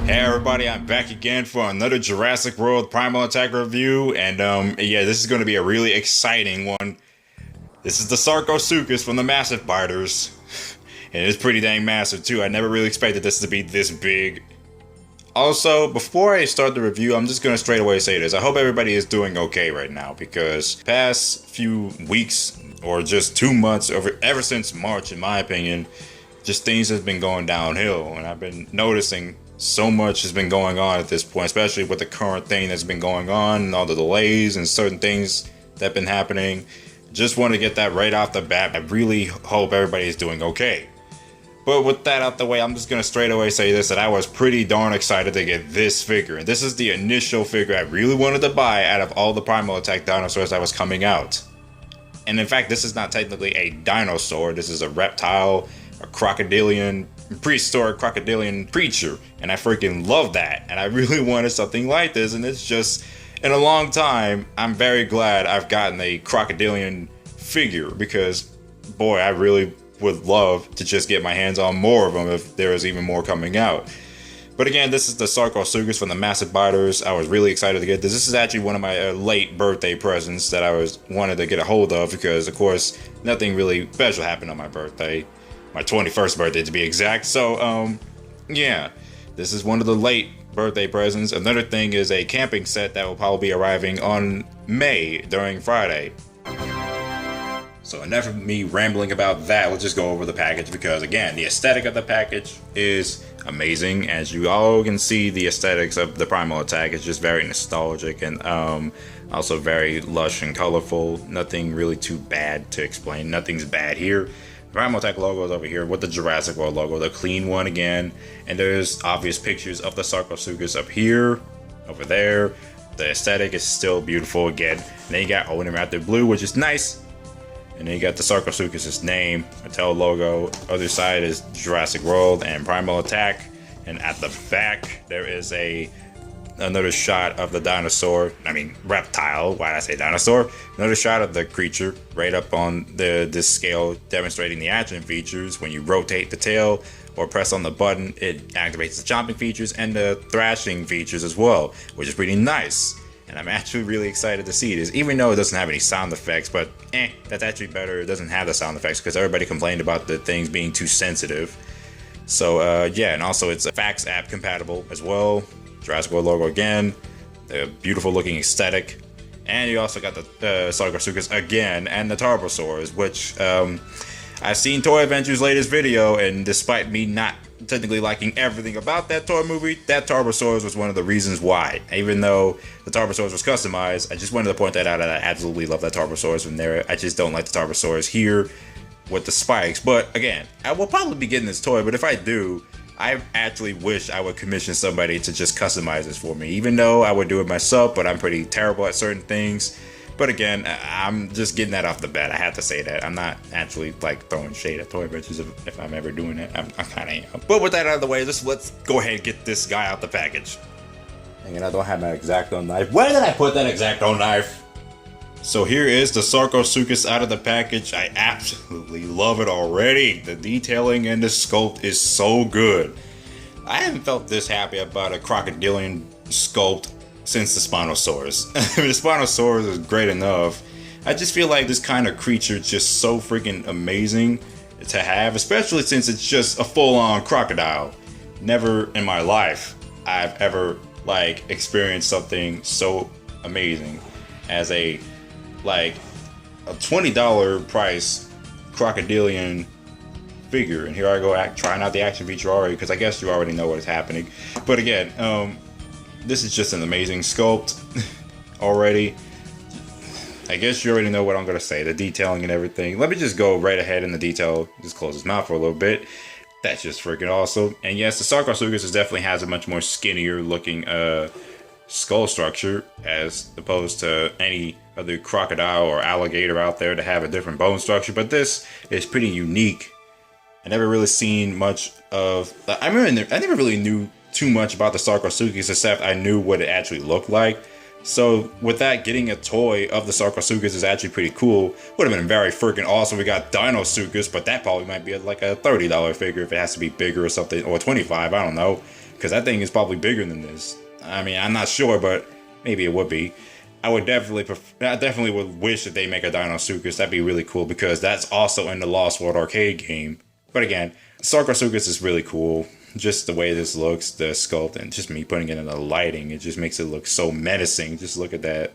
Hey everybody, I'm back again for another Jurassic World Primal Attack review, and yeah, this is going to be a really exciting one. This is the Sarcosuchus from the Massive Biters, and it's pretty dang massive too. I never really expected this to be this big. Also, before I start the review, I'm just going to straight away say this. I hope everybody is doing okay right now, because past few weeks, or just 2 months, ever since March in my opinion, just things have been going downhill, and I've been noticing so much has been going on at this point, especially with the current thing that's been going on and all the delays and certain things that have been happening. Just want to get that right off the bat. I really hope everybody is doing okay. But with that out the way, I'm just going to straight away say this, that I was pretty darn excited to get this figure. And this is the initial figure I really wanted to buy out of all the Primal Attack dinosaurs that was coming out. And in fact, this is not technically a dinosaur. This is a reptile, a crocodilian, prehistoric crocodilian creature, and I freaking love that, and I really wanted something like this, and it's just, in a long time, I'm very glad I've gotten a crocodilian figure, because boy, I really would love to just get my hands on more of them if there is even more coming out. But again, this is the Sarcosuchus from the Massive Biters. I was really excited to get this. This is actually one of my late birthday presents that I wanted to get a hold of, because of course nothing really special happened on my birthday. My 21st birthday to be exact. So yeah, this is one of the late birthday presents. Another thing is a camping set that will probably be arriving on May during Friday. So enough of me rambling about that. Let's just go over the package, because again, the aesthetic of the package is amazing. As you all can see, the aesthetics of the Primal Attack is just very nostalgic and also very lush and colorful. Nothing really too bad to explain. Nothing's bad here. The Primal Attack logo is over here with the Jurassic World logo, the clean one again. And there's obvious pictures of the Sarcosuchus up here, over there. The aesthetic is still beautiful again. And then you got Owning Raptor Blue, which is nice. And then you got the Sarcosuchus' name, Mattel logo. Other side is Jurassic World and Primal Attack. And at the back, there is another shot of the dinosaur. I mean, reptile. Why did I say dinosaur? Another shot of the creature right up on this scale, demonstrating the action features. When you rotate the tail or press on the button, it activates the chomping features and the thrashing features as well, which is pretty nice. And I'm actually really excited to see this, even though it doesn't have any sound effects, but that's actually better. It doesn't have the sound effects because everybody complained about the things being too sensitive. So yeah, and also it's a fax app compatible as well. Jurassic World logo again, the beautiful looking aesthetic, and you also got the Sarcosuchus again, and the Tarbosaurs, which I've seen Toy Adventure's latest video, and despite me not technically liking everything about that toy movie, that Tarbosaurs was one of the reasons why. Even though the Tarbosaurs was customized, I just wanted to point that out, and I absolutely love that Tarbosaurs from there. I just don't like the Tarbosaurs here with the spikes, but again, I will probably be getting this toy, but if I do, I actually wish I would commission somebody to just customize this for me, even though I would do it myself, but I'm pretty terrible at certain things. But again, I'm just getting that off the bat. I have to say that. I'm not actually like throwing shade at Toy Adventures if I'm ever doing it. I kind of am. But with that out of the way, let's go ahead and get this guy out the package. And I don't have my X-Acto knife. Where did I put that X-Acto knife? So here is the Sarcosuchus out of the package. I absolutely love it already. The detailing and the sculpt is so good. I haven't felt this happy about a crocodilian sculpt since the Spinosaurus. I mean, the Spinosaurus is great enough. I just feel like this kind of creature is just so freaking amazing to have, especially since it's just a full-on crocodile. Never in my life I've ever like experienced something so amazing as a $20 price crocodilian figure. And here I go trying out the action feature already, because I guess you already know what is happening. But again, this is just an amazing sculpt already. I guess you already know what I'm going to say, the detailing and everything. Let me just go right ahead in the detail. Just close his mouth for a little bit. That's just freaking awesome. And yes, the Sarcosuchus definitely has a much more skinnier looking skull structure, as opposed to any other crocodile or alligator out there to have a different bone structure. But this is pretty unique. I never really seen much of... I never really knew too much about the Sarcosuchus, except I knew what it actually looked like. So with that, getting a toy of the Sarcosuchus is actually pretty cool. Would have been very freaking awesome. We got Dinosuchus, but that probably might be like a $30 figure if it has to be bigger or something, or 25. I don't know, because that thing is probably bigger than this. I mean, I'm not sure, but maybe it would be. I definitely would wish that they make a Dinosuchus. That'd be really cool because that's also in the Lost World arcade game. But again, Sarcosuchus is really cool. Just the way this looks, the sculpt, and just me putting it in the lighting, it just makes it look so menacing. Just look at that.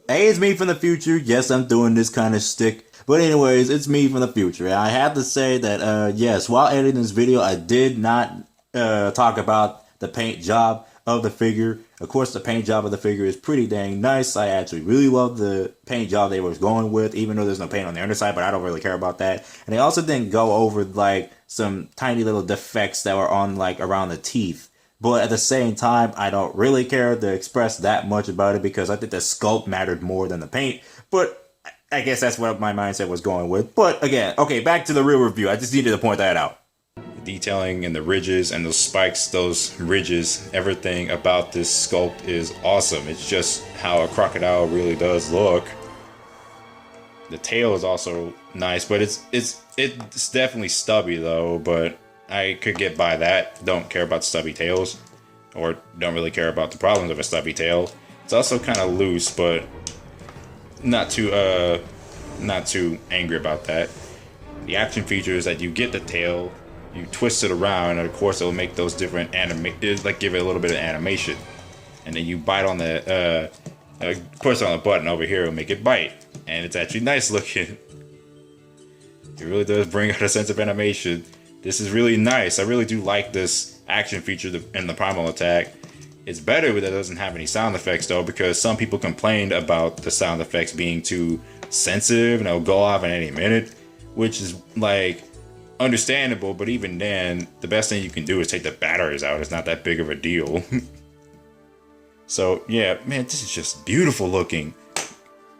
Hey, it's me from the future. Yes, I'm doing this kind of shtick. But anyways, it's me from the future. And I have to say that, yes, while editing this video, I did not talk about the paint job of the figure. Of course, the paint job of the figure is pretty dang nice. I actually really love the paint job they was going with, even though there's no paint on the underside, but I don't really care about that. And they also didn't go over, like, some tiny little defects that were on, like, around the teeth. But at the same time, I don't really care to express that much about it because I think the sculpt mattered more than the paint. But I guess that's what my mindset was going with. But again, okay, back to the real review. I just needed to point that out. The detailing and the ridges and those spikes, those ridges, everything about this sculpt is awesome. It's just how a crocodile really does look. The tail is also nice, but it's definitely stubby though, but I could get by that. Don't care about stubby tails, or don't really care about the problems of a stubby tail. It's also kind of loose, but not too angry about that. The action feature is that you get the tail, you twist it around, and of course it'll make those different like give it a little bit of animation, and then you bite on the push on the button over here, it'll make it bite, and it's actually nice looking. It really does bring out a sense of animation. This is really nice. I really do like this action feature in the Primal Attack. It's better that it doesn't have any sound effects though, because some people complained about the sound effects being too sensitive and it'll go off in any minute, which is like understandable, but even then, the best thing you can do is take the batteries out. It's not that big of a deal. So yeah, man, this is just beautiful looking.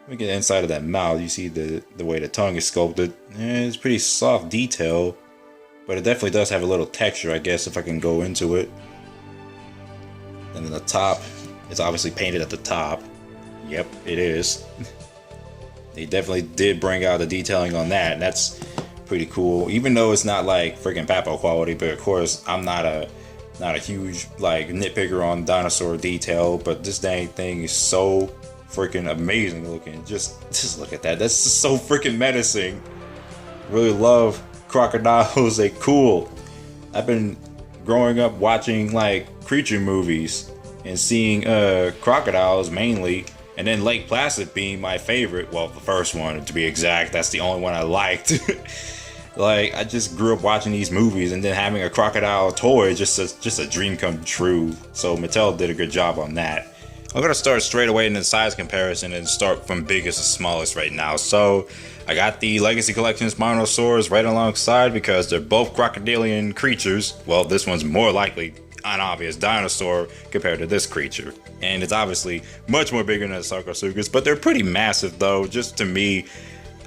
Look at the inside of that mouth. You see the way the tongue is sculpted. It's pretty soft detail, but it definitely does have a little texture, I guess, if I can go into it. And then the top, it's obviously painted at the top. Yep, it is. They definitely did bring out the detailing on that, and that's pretty cool. Even though it's not like freaking Papo quality, but of course I'm not a huge like nitpicker on dinosaur detail, but this dang thing is so freaking amazing looking. Just look at that. That's just so freaking menacing. Really love crocodiles. They cool. I've been growing up watching like creature movies and seeing crocodiles mainly, and then Lake Placid being my favorite. Well, the first one to be exact. That's the only one I liked. Like, I just grew up watching these movies, and then having a crocodile toy just a dream come true. So Mattel did a good job on that. I'm gonna start straight away in the size comparison and start from biggest to smallest right now. So I got the Legacy Collection Spinosaurus right alongside because they're both crocodilian creatures. Well, this one's more likely an obvious dinosaur compared to this creature, and it's obviously much more bigger than the Sarcosuchus, but they're pretty massive though. Just to me,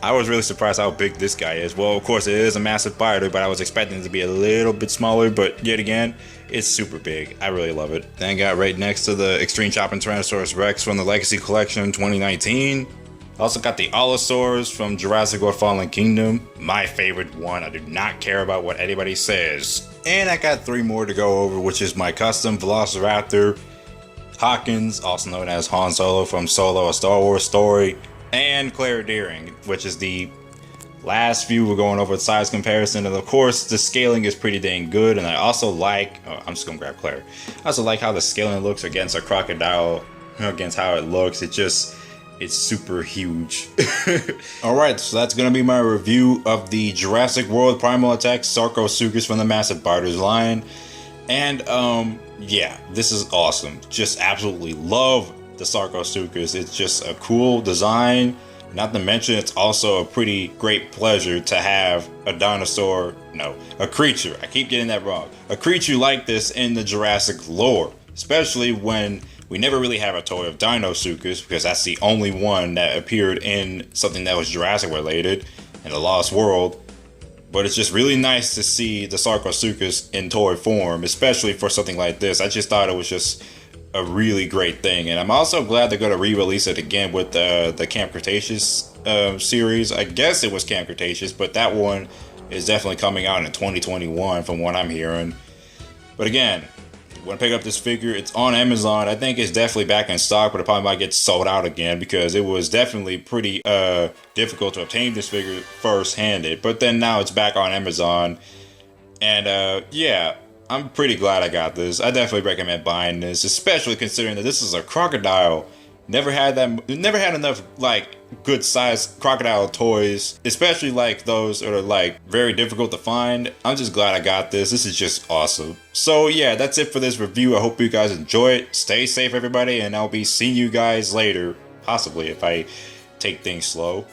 I was really surprised how big this guy is. Well, of course, it is a massive biter, but I was expecting it to be a little bit smaller, but yet again, it's super big. I really love it. Then I got right next to the Extreme Chopping Tyrannosaurus Rex from the Legacy Collection 2019. Also got the Allosaurus from Jurassic World Fallen Kingdom, my favorite one. I do not care about what anybody says. And I got 3 more to go over, which is my custom Velociraptor, Hawkins, also known as Han Solo from Solo: A Star Wars Story, and Clara Deering, which is the last few. We're going over the size comparison, and of course the scaling is pretty dang good. And I also like, I'm just gonna grab Claire. I also like how the scaling looks against a crocodile, against how it looks. It's super huge. Alright, so that's gonna be my review of the Jurassic World Primal Attack Sarcosuchus from the Massive Biters line. And yeah, this is awesome. Just absolutely love the Sarcosuchus. It's just a cool design. Not to mention, it's also a pretty great pleasure to have a creature. I keep getting that wrong. A creature like this in the Jurassic lore, especially when we never really have a toy of Dinosuchus, because that's the only one that appeared in something that was Jurassic related in the Lost World. But it's just really nice to see the Sarcosuchus in toy form, especially for something like this. I just thought it was just a really great thing. And I'm also glad they're going to re-release it again with the Camp Cretaceous series. I guess it was Camp Cretaceous, but that one is definitely coming out in 2021 from what I'm hearing. But again, if you want to pick up this figure, it's on Amazon. I think it's definitely back in stock, but it probably might get sold out again because it was definitely pretty difficult to obtain this figure first-handed. But then now it's back on Amazon. And yeah, I'm pretty glad I got this. I definitely recommend buying this, especially considering that this is a crocodile. Never had enough like good sized crocodile toys, especially like those that are like very difficult to find. I'm just glad I got this. This is just awesome. So yeah, that's it for this review. I hope you guys enjoy it. Stay safe, everybody, and I'll be seeing you guys later, possibly if I take things slow.